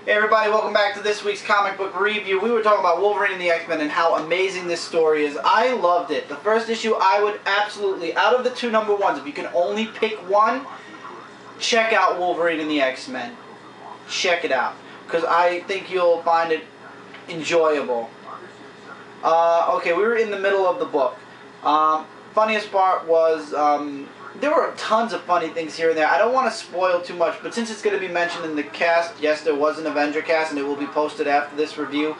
Hey everybody, welcome back to this week's comic book review. We were talking about Wolverine and the X-Men and how amazing this story is. I loved it. The first issue, I would absolutely, out of the two number ones, if you can only pick one, check out Wolverine and the X-Men. Check it out. Because I think you'll find it enjoyable. Okay, we were in the middle of the book. Funniest part was, there were tons of funny things here and there. I don't want to spoil too much, but since it's going to be mentioned in the cast, yes, there was an Avenger cast, and it will be posted after this review.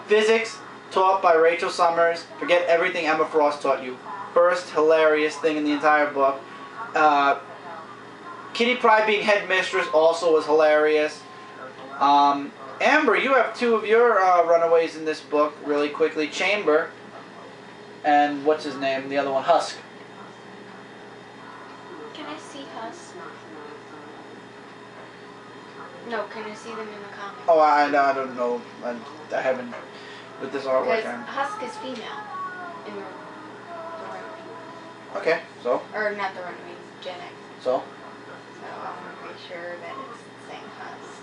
Physics, taught by Rachel Summers. Forget everything Emma Frost taught you. First hilarious thing in the entire book. Kitty Pryde being headmistress also was hilarious. Amber, you have two of your runaways in this book, really quickly. Chamber, and what's his name? The other one, Husk. Can I see Husk? No, can I see them in the comics? Oh, I don't know. I haven't with this artwork. Because Husk is female in the Runaway. Okay, so? Or not the Runaway, Gen X. So? So I want to make sure that it's the same Husk.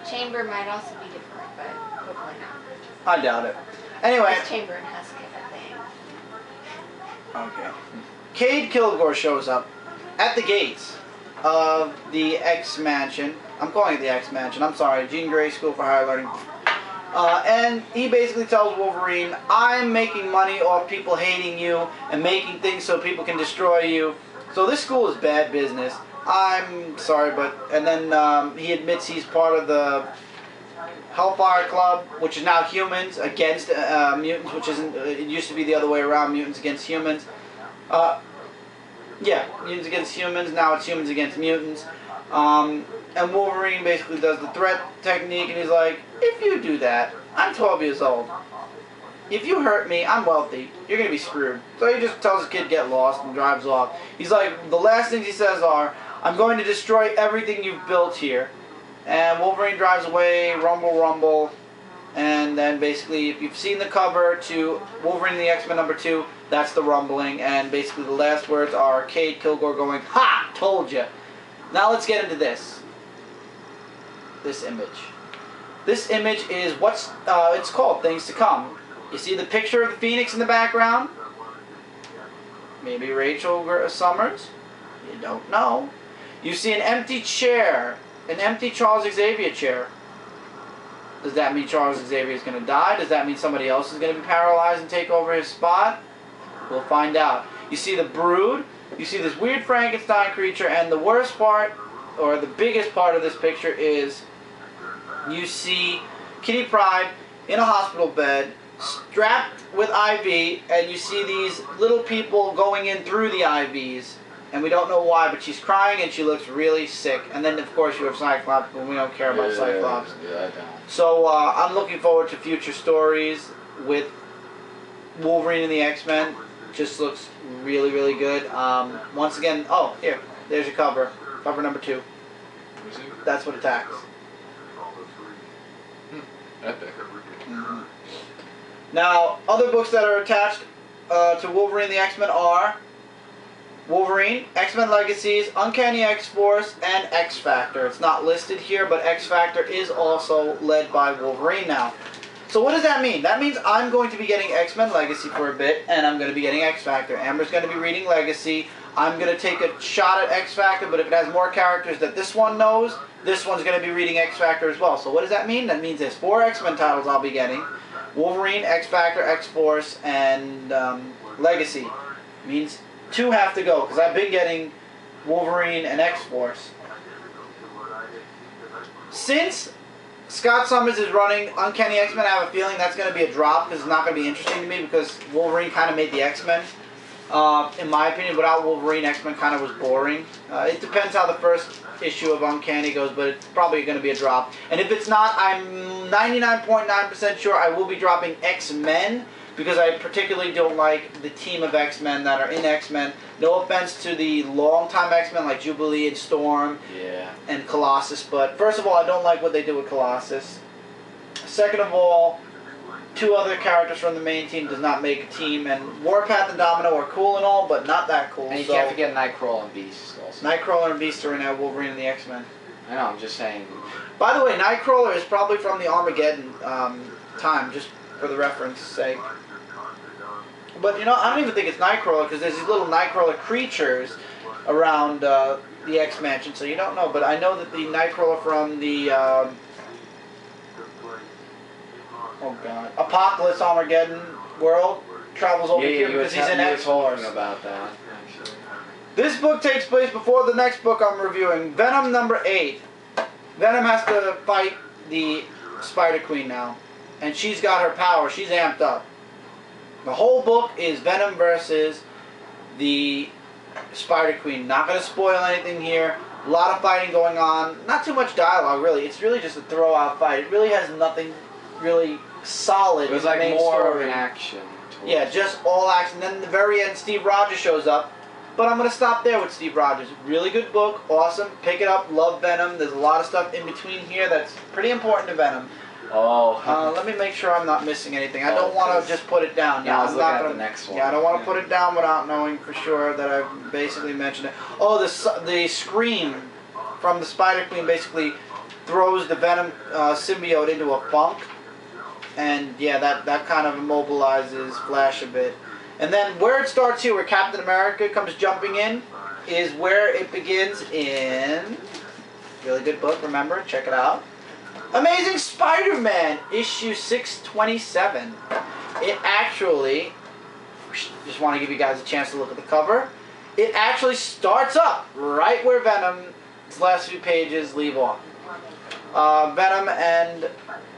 Chamber might also be different, but hopefully not. I doubt it. Anyway. Because Chamber and Husk is a thing. Okay. Cade Kilgore shows up at the gates of the X Mansion. I'm calling it the X Mansion. I'm sorry, Jean Grey School for Higher Learning. And he basically tells Wolverine, I'm making money off people hating you and making things so people can destroy you. So this school is bad business. I'm sorry, but... And then he admits he's part of the Hellfire Club, which is now humans against mutants, which isn't... it used to be the other way around, mutants against humans. Yeah, mutants against humans, now it's humans against mutants. And Wolverine basically does the threat technique, and he's like, if you do that, I'm 12 years old. If you hurt me, I'm wealthy. You're going to be screwed. So he just tells the kid get lost and drives off. He's like, the last things he says are, I'm going to destroy everything you've built here. And Wolverine drives away, rumble, rumble. And then basically, if you've seen the cover to Wolverine and the X-Men #2, that's the rumbling. And basically the last words are Cade Kilgore going, ha! Told ya! Now let's get into this. This image. This image is what's, it's called Things to Come. You see the picture of the Phoenix in the background? Maybe Rachel Summers? You don't know. You see an empty chair. An empty Charles Xavier chair. Does that mean Charles Xavier is going to die? Does that mean somebody else is going to be paralyzed and take over his spot? We'll find out. You see the Brood. You see this weird Frankenstein creature. And the worst part, or the biggest part of this picture is you see Kitty Pryde in a hospital bed, strapped with IV, and you see these little people going in through the IVs. And we don't know why, but she's crying and she looks really sick. And then, of course, you have Cyclops, but we don't care about Cyclops. Yeah, I don't. So, I'm looking forward to future stories with Wolverine and the X-Men. Just looks really, really good. Once again, oh, here, there's your cover. Cover #2. That's what attacks. Epic. Mm-hmm. Now, other books that are attached to Wolverine and the X-Men are Wolverine, X-Men Legacies, Uncanny X-Force, and X-Factor. It's not listed here, but X-Factor is also led by Wolverine now. So what does that mean? That means I'm going to be getting X-Men Legacy for a bit, and I'm going to be getting X-Factor. Amber's going to be reading Legacy. I'm going to take a shot at X-Factor, but if it has more characters that this one knows, this one's going to be reading X-Factor as well. So what does that mean? That means there's 4 X-Men titles I'll be getting. Wolverine, X-Factor, X-Force, and Legacy. Means 2 have to go, because I've been getting Wolverine and X-Force. Since Scott Summers is running Uncanny X-Men, I have a feeling that's going to be a drop, because it's not going to be interesting to me, because Wolverine kind of made the X-Men. In my opinion, without Wolverine, X-Men kind of was boring. It depends how the first issue of Uncanny goes, but it's probably going to be a drop. And if it's not, I'm 99.9% sure I will be dropping X-Men, because I particularly don't like the team of X-Men that are in X-Men. No offense to the long-time X-Men like Jubilee and Storm and Colossus, but first of all, I don't like what they did with Colossus. Second of all, 2 other characters from the main team does not make a team, and Warpath and Domino are cool and all, but not that cool. And you can't forget Nightcrawler and Beast also. Nightcrawler and Beast are in Wolverine and the X-Men. I know, I'm just saying. By the way, Nightcrawler is probably from the Armageddon time, just for the reference sake. But, you know, I don't even think it's Nightcrawler, because there's these little Nightcrawler creatures around the X-Mansion, so you don't know. But I know that the Nightcrawler from the, oh god, Apocalypse Armageddon world travels over here because he's in X-Force. About that, actually. This book takes place before the next book I'm reviewing, Venom number 8. Venom has to fight the Spider-Queen now, and she's got her power. She's amped up. The whole book is Venom versus the Spider-Queen. Not going to spoil anything here. A lot of fighting going on. Not too much dialogue, really. It's really just a throw-out fight. It really has nothing really solid. It was in the like main more story. of an action. Yeah, just all action. Then at the very end, Steve Rogers shows up. But I'm going to stop there with Steve Rogers. Really good book. Awesome. Pick it up. Love Venom. There's a lot of stuff in between here that's pretty important to Venom. Oh. Let me make sure I'm not missing anything. I don't want to just put it down. Yeah, I was I'm looking not at gonna, the next one. Yeah, I don't want to put it down without knowing for sure that I've basically mentioned it. Oh, the scream from the Spider-Queen basically throws the Venom symbiote into a funk. And yeah, that kind of immobilizes Flash a bit. And then where it starts here, where Captain America comes jumping in, is where it begins in... Really good book, remember? Check it out. Amazing Spider-Man, issue 627. It actually... Just want to give you guys a chance to look at the cover. It actually starts up right where Venom's last few pages leave off. Venom and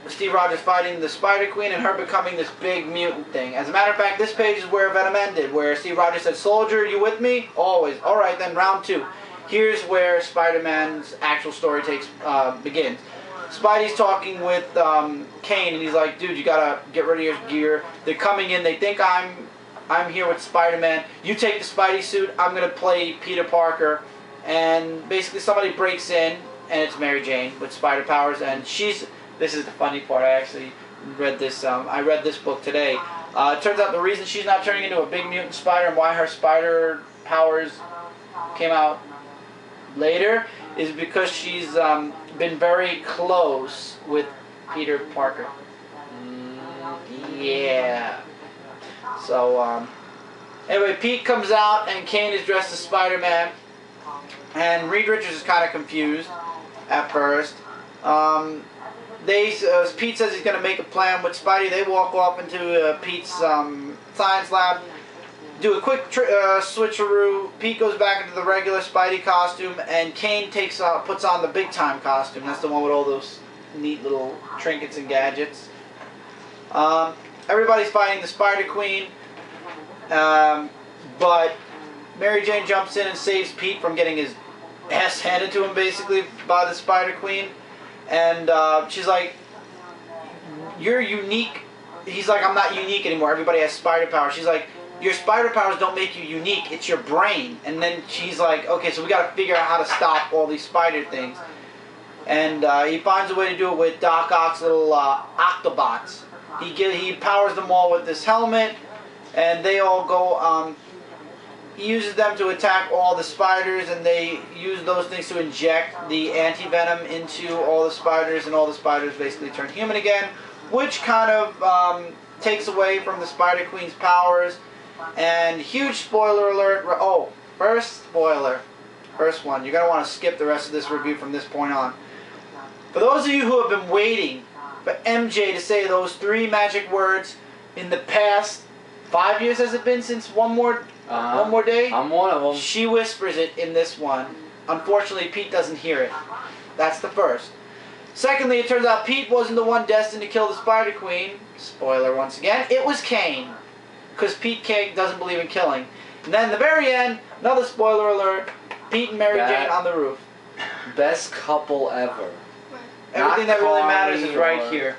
Steve Rogers fighting the Spider-Queen and her becoming this big mutant thing. As a matter of fact, this page is where Venom ended, where Steve Rogers said, "Soldier, you with me?" "Always." "Alright, then round 2. Here's where Spider-Man's actual story begins. Spidey's talking with Kane, and he's like, "Dude, you gotta get rid of your gear. They're coming in. They think I'm here with Spider-Man. You take the Spidey suit. I'm gonna play Peter Parker." And basically, somebody breaks in, and it's Mary Jane with spider powers, and she's... This is the funny part. I actually read this. I read this book today. It turns out the reason she's not turning into a big mutant spider and why her spider powers came out later is because she's been very close with Peter Parker. Yeah. So anyway, Pete comes out and Kane is dressed as Spider-Man, and Reed Richards is kind of confused at first. Pete says he's going to make a plan with Spidey. They walk off into Pete's science lab, do a quick switcheroo. Pete goes back into the regular Spidey costume, and Kane puts on the big time costume. That's the one with all those neat little trinkets and gadgets. Everybody's fighting the Spider-Queen, but Mary Jane jumps in and saves Pete from getting his ass handed to him, basically, by the Spider-Queen. And she's like, "You're unique." He's like, "I'm not unique anymore. Everybody has spider powers." She's like, "Your spider powers don't make you unique. It's your brain." And then she's like, "Okay, so we got to figure out how to stop all these spider things." And he finds a way to do it with Doc Ock's little Octobots. He powers them all with this helmet, and they all go... He uses them to attack all the spiders, and they use those things to inject the anti-venom into all the spiders, and all the spiders basically turn human again, which kind of takes away from the Spider-Queen's powers. And huge spoiler alert. Oh, first spoiler. First one. You're going to want to skip the rest of this review from this point on. For those of you who have been waiting for MJ to say those 3 magic words in the past 5 years, has it been since One More Day? I'm one of them. She whispers it in this one. Unfortunately, Pete doesn't hear it. That's the first. Secondly, it turns out Pete wasn't the one destined to kill the Spider-Queen. Spoiler once again. It was Kane. Because Pete doesn't believe in killing. And then at the very end, another spoiler alert, Pete and Mary Jane on the roof. Best couple ever. Everything that really matters is right here.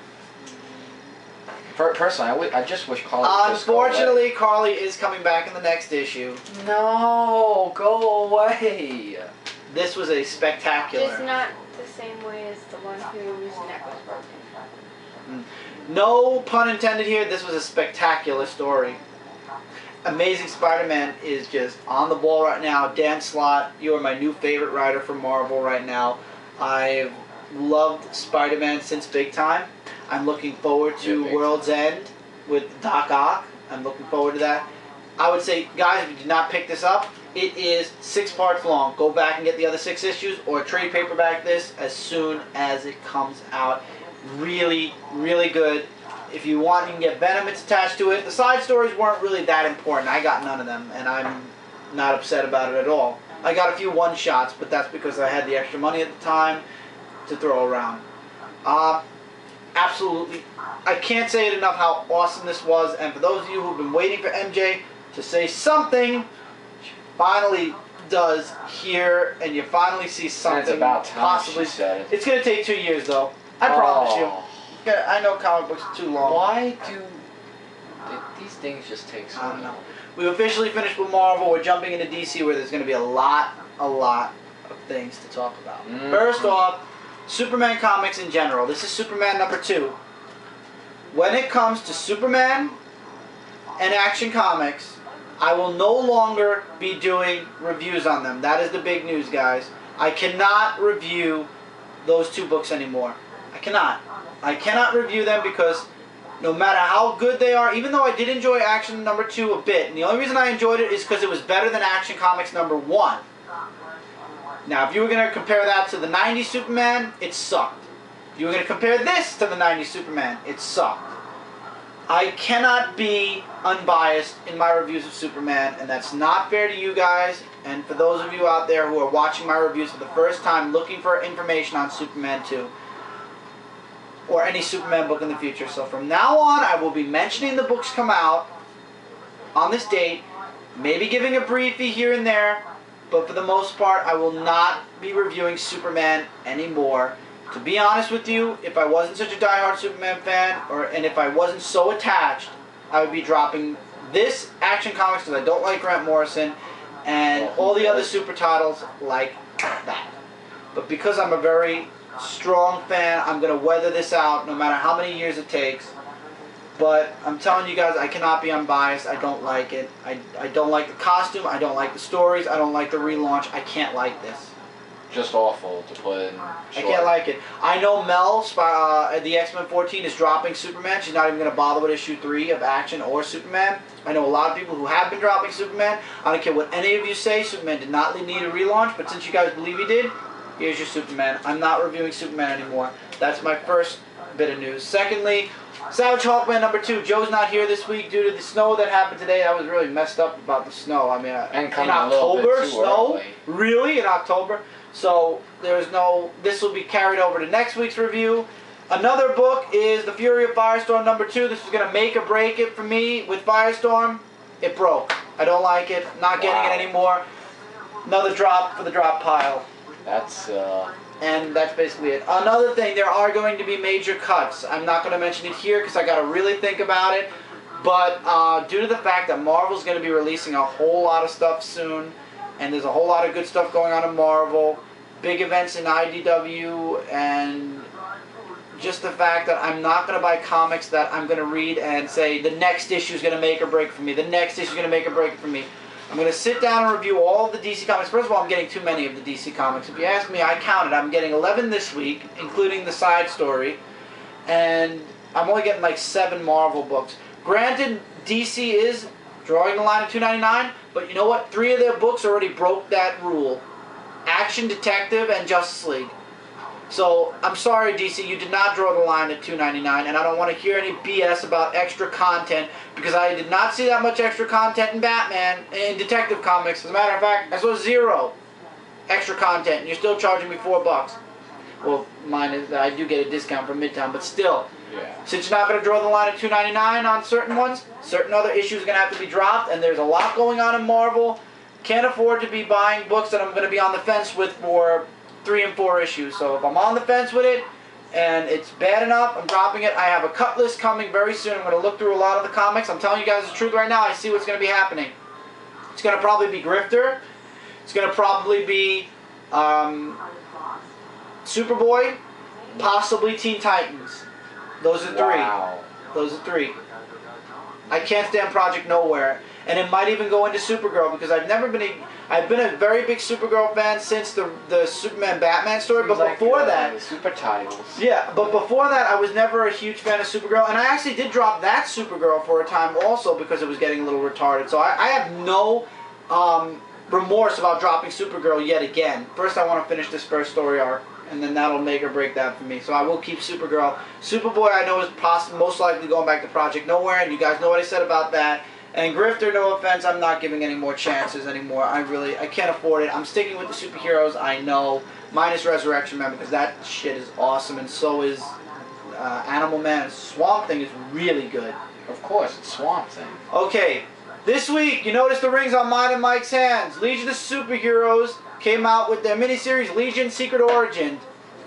Personally, I just wish Carly would just Unfortunately, Carly is coming back in the next issue. No, go away. This was a spectacular. Just not the same way as the one whose neck was broken. No pun intended here. This was a spectacular story. Amazing Spider-Man is just on the ball right now. Dan Slott, you are my new favorite writer for Marvel right now. I've loved Spider-Man since big time. I'm looking forward to big World's End with Doc Ock. I'm looking forward to that. I would say, guys, if you did not pick this up, it is 6 parts long. Go back and get the other 6 issues, or trade paperback this as soon as it comes out. Really, really good. If you want, you can get Venom. It's attached to it. The side stories weren't really that important. I got none of them, and I'm not upset about it at all. I got a few one-shots, but that's because I had the extra money at the time to throw around. Absolutely. I can't say it enough how awesome this was, and for those of you who've been waiting for MJ to say something, she finally does here, and you finally see something. And it's about time possibly. she said it. It's going to take 2 years, though. I promise you. I know comic books are too long. Why do these things just take so long? I don't know. We've officially finished with Marvel. We're jumping into DC, where there's going to be a lot of things to talk about. First off, Superman comics in general. This is Superman number 2. When it comes to Superman and Action Comics, I will no longer be doing reviews on them. That is the big news, guys. I cannot review those 2 books anymore. I cannot. I cannot review them because no matter how good they are, even though I did enjoy Action number 2 a bit, and the only reason I enjoyed it is because it was better than Action Comics number 1. Now, if you were going to compare that to the 90s Superman, it sucked. If you were going to compare this to the 90s Superman, it sucked. I cannot be unbiased in my reviews of Superman, and that's not fair to you guys, and for those of you out there who are watching my reviews for the first time looking for information on Superman 2. Or any Superman book in the future. So from now on, I will be mentioning the books come out on this date, maybe giving a briefie here and there, but for the most part, I will not be reviewing Superman anymore. To be honest with you, if I wasn't such a diehard Superman fan, and if I wasn't so attached, I would be dropping this Action Comics because I don't like Grant Morrison, and all the other super titles like that. But because I'm a very strong fan, I'm going to weather this out no matter how many years it takes. But I'm telling you guys, I cannot be unbiased. I don't like it. I don't like the costume. I don't like the stories. I don't like the relaunch. I can't like this. Just awful to put in short. I can't like it. I know Mel, the X-Men 14, is dropping Superman. She's not even going to bother with issue 3 of Action or Superman. I know a lot of people who have been dropping Superman. I don't care what any of you say. Superman did not need a relaunch, but since you guys believe he did, here's your Superman. I'm not reviewing Superman anymore. That's my first bit of news. Secondly, Savage Hawkman number 2. Joe's not here this week due to the snow that happened today. I was really messed up about the snow. I mean, and in October, snow? Early. Really? In October? So, there's no... This will be carried over to next week's review. Another book is The Fury of Firestorm number 2. This is going to make or break it for me with Firestorm. It broke. I don't like it. Not getting it anymore. Another drop for the drop pile. That's, And that's basically it. Another thing, there are going to be major cuts. I'm not going to mention it here because I got to really think about it. But due to the fact that Marvel's going to be releasing a whole lot of stuff soon, and there's a whole lot of good stuff going on in Marvel, big events in IDW, and just the fact that I'm not going to buy comics that I'm going to read and say the next issue is going to make or break for me. The next issue is going to make or break for me. I'm going to sit down and review all of the DC Comics. First of all, I'm getting too many of the DC Comics. If you ask me, I counted. I'm getting 11 this week, including the side story. And I'm only getting like 7 Marvel books. Granted, DC is drawing the line at $2.99, but you know what? 3 of their books already broke that rule. Action Detective and Justice League. So, I'm sorry, DC, you did not draw the line at $2.99, and I don't want to hear any BS about extra content, because I did not see that much extra content in Batman, in Detective Comics. As a matter of fact, I saw 0 extra content, and you're still charging me $4. Well, mine is, I do get a discount from Midtown, but still. yeah. Since you're not going to draw the line at $2.99 on certain ones, certain other issues are going to have to be dropped, and there's a lot going on in Marvel. Can't afford to be buying books that I'm going to be on the fence with for 3 and 4 issues. So if I'm on the fence with it and it's bad enough, I'm dropping it. I have a cut list coming very soon. I'm going to look through a lot of the comics. I'm telling you guys the truth right now. I see what's going to be happening. It's going to probably be Grifter. It's going to probably be Superboy, possibly Teen Titans. Those are 3. Wow. Those are 3. I can't stand Project Nowhere. And it might even go into Supergirl, because I've never been I've been a very big Supergirl fan since the Superman Batman story, but Like, before that, super titles. yeah, but before that, I was never a huge fan of Supergirl, and I actually did drop that Supergirl for a time also because it was getting a little retarded. So I have no remorse about dropping Supergirl yet again. First, I want to finish this first story arc, and then that'll make or break that for me. So I will keep Supergirl. Superboy, I know, is most likely going back to Project Nowhere, and you guys know what I said about that. And Grifter, no offense, I'm not giving any more chances anymore. I can't afford it. I'm sticking with the superheroes I know, minus Resurrection Man, because that shit is awesome, and so is Animal Man. Swamp Thing is really good. Of course, it's Swamp Thing. Okay, this week, you notice the rings on mine and Mike's hands. Legion of Superheroes came out with their miniseries Legion Secret Origins,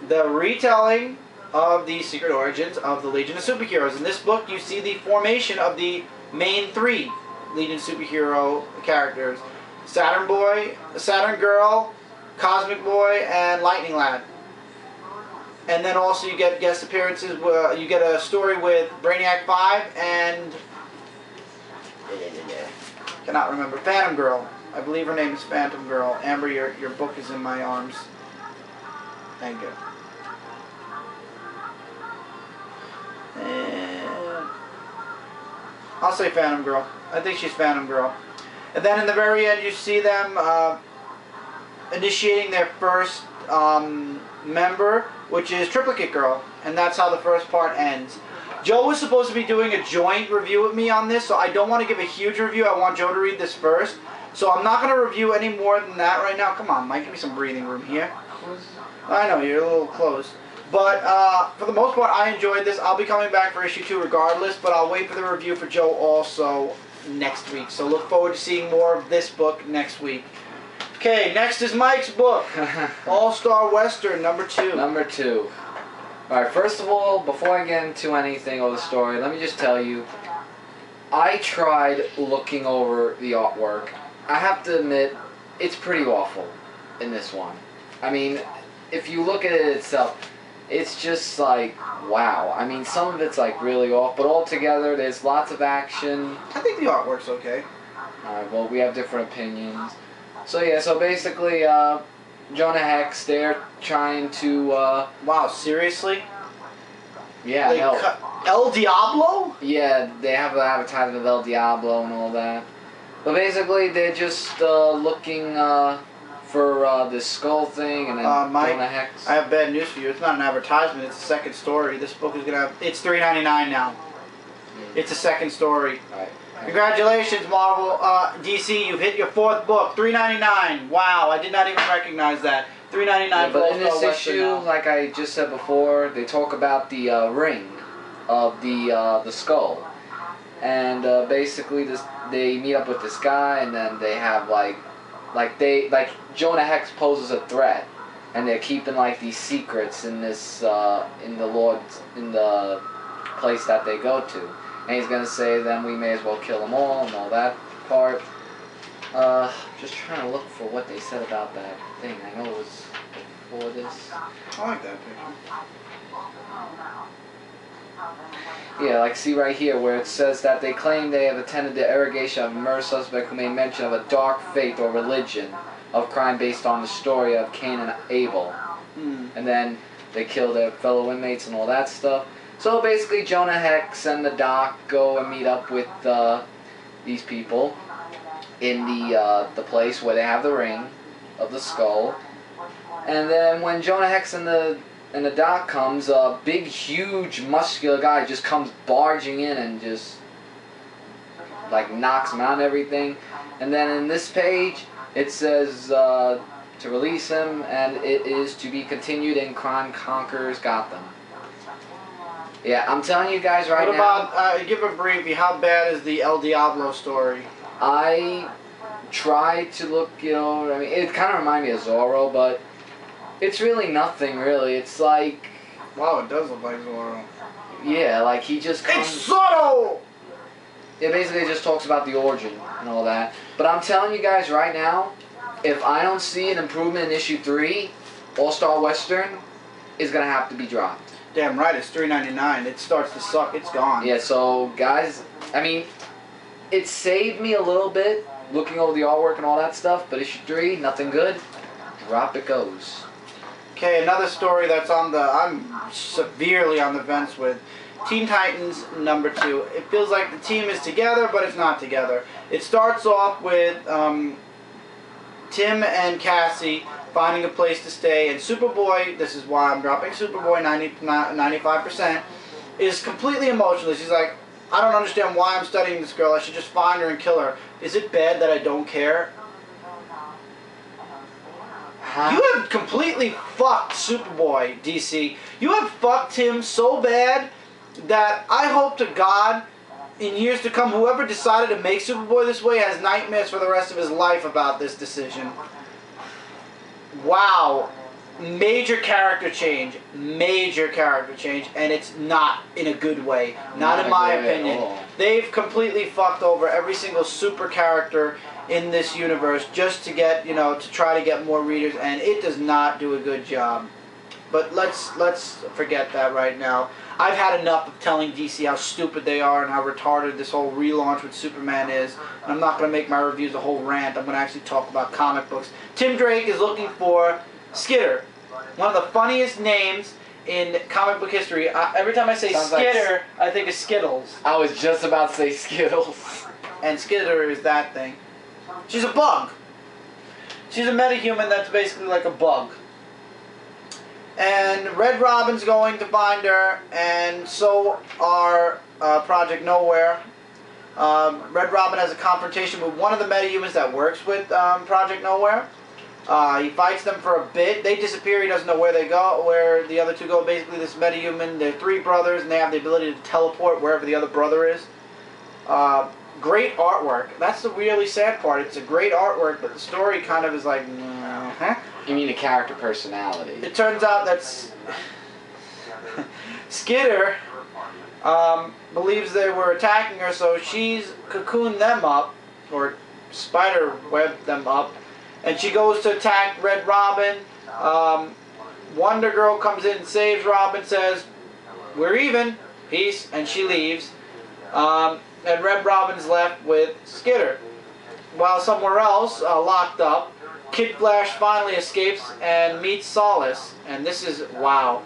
the retelling of the secret origins of the Legion of Superheroes. In this book, you see the formation of the main three Legion superhero characters: Saturn Boy, Saturn Girl, Cosmic Boy, and Lightning Lad. And then also you get guest appearances. You get a story with Brainiac 5 and cannot remember, Phantom Girl. I believe her name is Phantom Girl. Amber, your book is in my arms. Thank you. And I'll say Phantom Girl. I think she's Phantom Girl. And then in the very end, you see them initiating their first member, which is Triplicate Girl. And that's how the first part ends. Joe was supposed to be doing a joint review with me on this, so I don't want to give a huge review. I want Joe to read this first. So I'm not going to review any more than that right now. Come on, Mike, give me some breathing room here. I know, you're a little close. But for the most part, I enjoyed this. I'll be coming back for issue 2 regardless, but I'll wait for the review for Joe also next week. So look forward to seeing more of this book next week. Okay, next is Mike's book, All-Star Western, number 2. Number 2. Alright, first of all, before I get into anything of the story, let me just tell you, I tried looking over the artwork. I have to admit, it's pretty awful in this one. I mean, if you look at it itself, it's just like, wow. I mean, some of it's like really off, but altogether, there's lots of action. I think the artwork's okay. Alright, well, we have different opinions. So yeah, so basically, Jonah Hex, they're trying to, Wow, seriously? yeah, They no. El Diablo? Yeah, they have an advertisement of El Diablo and all that. But basically, they're just looking for this skull thing, and then Mike, Jonah Hex. I have bad news for you. It's not an advertisement. It's a second story. This book is gonna have. It's $3.99 now. It's a second story. Right. Congratulations, Marvel, DC. You've hit your 4th book. $3.99. Wow, I did not even recognize that. $3.99. Yeah, for but in this All-Star Western issue, now. like I just said before, they talk about the ring of the skull, and basically they meet up with this guy, and then they have like Jonah Hex poses a threat, and they're keeping like these secrets in this in the place that they go to, and he's gonna say then we may as well kill them all and all that part. Just trying to look for what they said about that thing. I know it was before this. I like that picture. Yeah, like see right here where it says that they claim they have attended the interrogation of a murder suspect who made mention of a dark faith or religion of crime based on the story of Cain and Abel. And then they kill their fellow inmates and all that stuff. So basically Jonah Hex and the Doc go and meet up with these people in the place where they have the ring of the skull. And then when Jonah Hex and the Doc comes, a big, huge, muscular guy just comes barging in and just like knocks him out and everything. And then in this page, it says to release him, and it is to be continued in Crime Conquers Gotham. Yeah, I'm telling you guys right now. What about, give a briefie, how bad is the El Diablo story? I tried to look, you know, I mean, it kind of reminded me of Zorro, but it's really nothing, really. It's like... Wow, it does look like Zorro. Yeah, like he just comes... It's Zorro! It basically just talks about the origin and all that. But I'm telling you guys right now, if I don't see an improvement in issue 3, All-Star Western is going to have to be dropped. Damn right, it's $3.99. It starts to suck. It's gone. Yeah, so guys, I mean, it saved me a little bit looking over the artwork and all that stuff, but issue 3, nothing good. Drop it goes. Okay, another story that's I'm severely on the fence with. Teen Titans #2. It feels like the team is together, but it's not together. It starts off with Tim and Cassie finding a place to stay, and Superboy, this is why I'm dropping Superboy 95%, is completely emotionless. He's like, I don't understand why I'm studying this girl. I should just find her and kill her. Is it bad that I don't care? You have completely fucked Superboy, DC. You have fucked him so bad that I hope to God, in years to come, whoever decided to make Superboy this way has nightmares for the rest of his life about this decision. Wow. Major character change, and it's not in a good way. Not in my opinion. They've completely fucked over every single super character in this universe just to get, to try to get more readers, and it does not do a good job. But let's forget that right now. I've had enough of telling DC how stupid they are and how retarded this whole relaunch with Superman is. And I'm not going to make my reviews a whole rant. I'm going to actually talk about comic books. Tim Drake is looking for Skitter. One of the funniest names in comic book history. Every time I say Skitter, I think of Skittles. I was just about to say Skittles. And Skitter is that thing. She's a bug. She's a metahuman that's basically like a bug. And Red Robin's going to find her, and so are Project Nowhere. Red Robin has a confrontation with one of the metahumans that works with Project Nowhere. He fights them for a bit. They disappear. He doesn't know where they go, where the other two go. Basically, this metahuman, they're 3 brothers, and they have the ability to teleport wherever the other brother is. Great artwork. That's the really sad part. It's a great artwork, but the story kind of is like, huh? You mean the character personality? It turns out that Skitter believes they were attacking her, so she's cocooned them up, or spider webbed them up, and she goes to attack Red Robin. Wonder Girl comes in and saves Robin, says, "We're even, peace," and she leaves. And Red Robin's left with Skitter. While somewhere else, locked up, Kid Flash finally escapes and meets Solace. And this is, wow.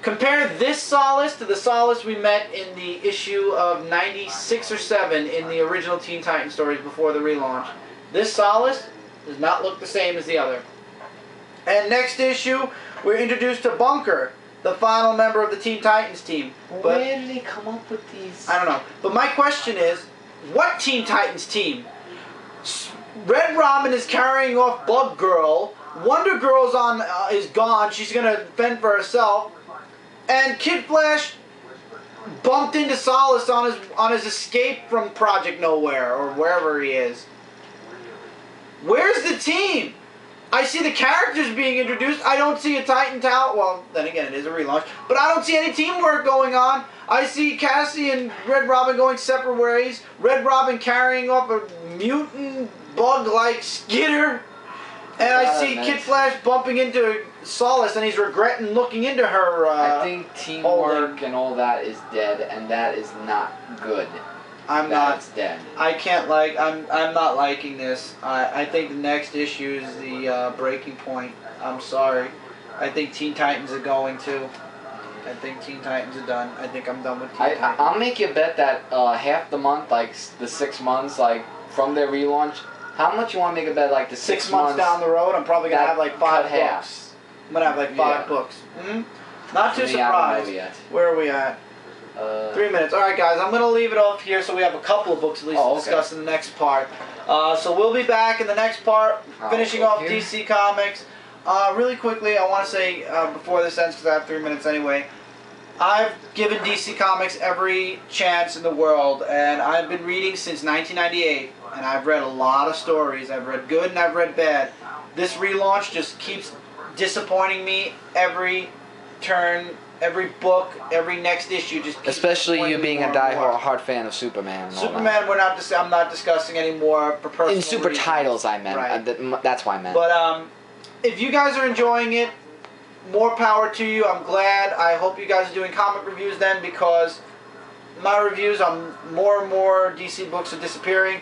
Compare this Solace to the Solace we met in the issue of 96 or 7 in the original Teen Titans stories before the relaunch. This Solace does not look the same as the other. And next issue, we're introduced to Bunker, the final member of the Teen Titans team. But where did they come up with these? I don't know. But my question is, what Teen Titans team? Red Robin is carrying off Bug Girl. Wonder Girl's is gone. She's gonna fend for herself. And Kid Flash bumped into Solace on his escape from Project Nowhere, or wherever he is. Where's the team? I see the characters being introduced. I don't see a Titan Tower. Well, then again, it is a relaunch. But I don't see any teamwork going on. I see Cassie and Red Robin going separate ways. Red Robin carrying off a mutant bug-like Skitter. And I see Kid Flash bumping into Solace, and he's regretting looking into her. I think teamwork and all that is dead, and that is not good. That's dead. I can't like. I'm not liking this. I think the next issue is the breaking point. I'm sorry. I think Teen Titans are going to. I think Teen Titans are done. I think I'm done with Teen Titans. I'll make you a bet that half the month, like the 6 months, like from their relaunch. How much you want to make a bet, like the 6 months down the road? I'm probably gonna have like 5 books. Half. I'm gonna have like 5 books. Not too surprised. Where are we at? 3 minutes. Alright guys, I'm going to leave it off here so we have a couple of books at least to discuss in the next part. So we'll be back in the next part, finishing off DC Comics. Really quickly, I want to say, before this ends, because I have 3 minutes anyway, I've given DC Comics every chance in the world, and I've been reading since 1998, and I've read a lot of stories. I've read good and I've read bad. This relaunch just keeps disappointing me every turn. Every book, every next issue, just keeps especially you being a die-hard fan of Superman. And Superman, all that. I'm not discussing anymore for personal in super reasons. titles, I meant. Right. That's why I meant. But if you guys are enjoying it, more power to you. I'm glad. I hope you guys are doing comic reviews then, because my reviews on more and more DC books are disappearing.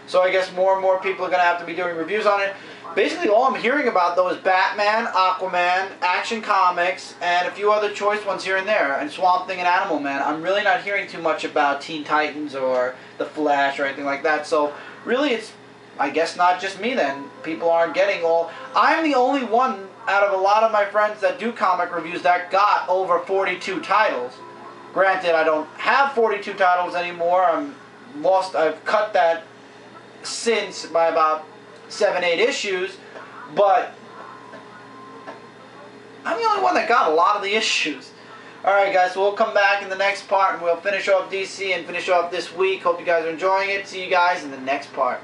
So I guess more and more people are going to have to be doing reviews on it. Basically, all I'm hearing about, though, is Batman, Aquaman, Action Comics, and a few other choice ones here and there, and Swamp Thing and Animal Man. I'm really not hearing too much about Teen Titans or The Flash or anything like that. So really, it's, I guess, not just me then. People aren't getting all... I'm the only one out of a lot of my friends that do comic reviews that got over 42 titles. Granted, I don't have 42 titles anymore. I've cut that since by about 7-8 issues, but I'm the only one that got a lot of the issues. Alright guys, so we'll come back in the next part and we'll finish off DC and finish off this week. Hope you guys are enjoying it. See you guys in the next part.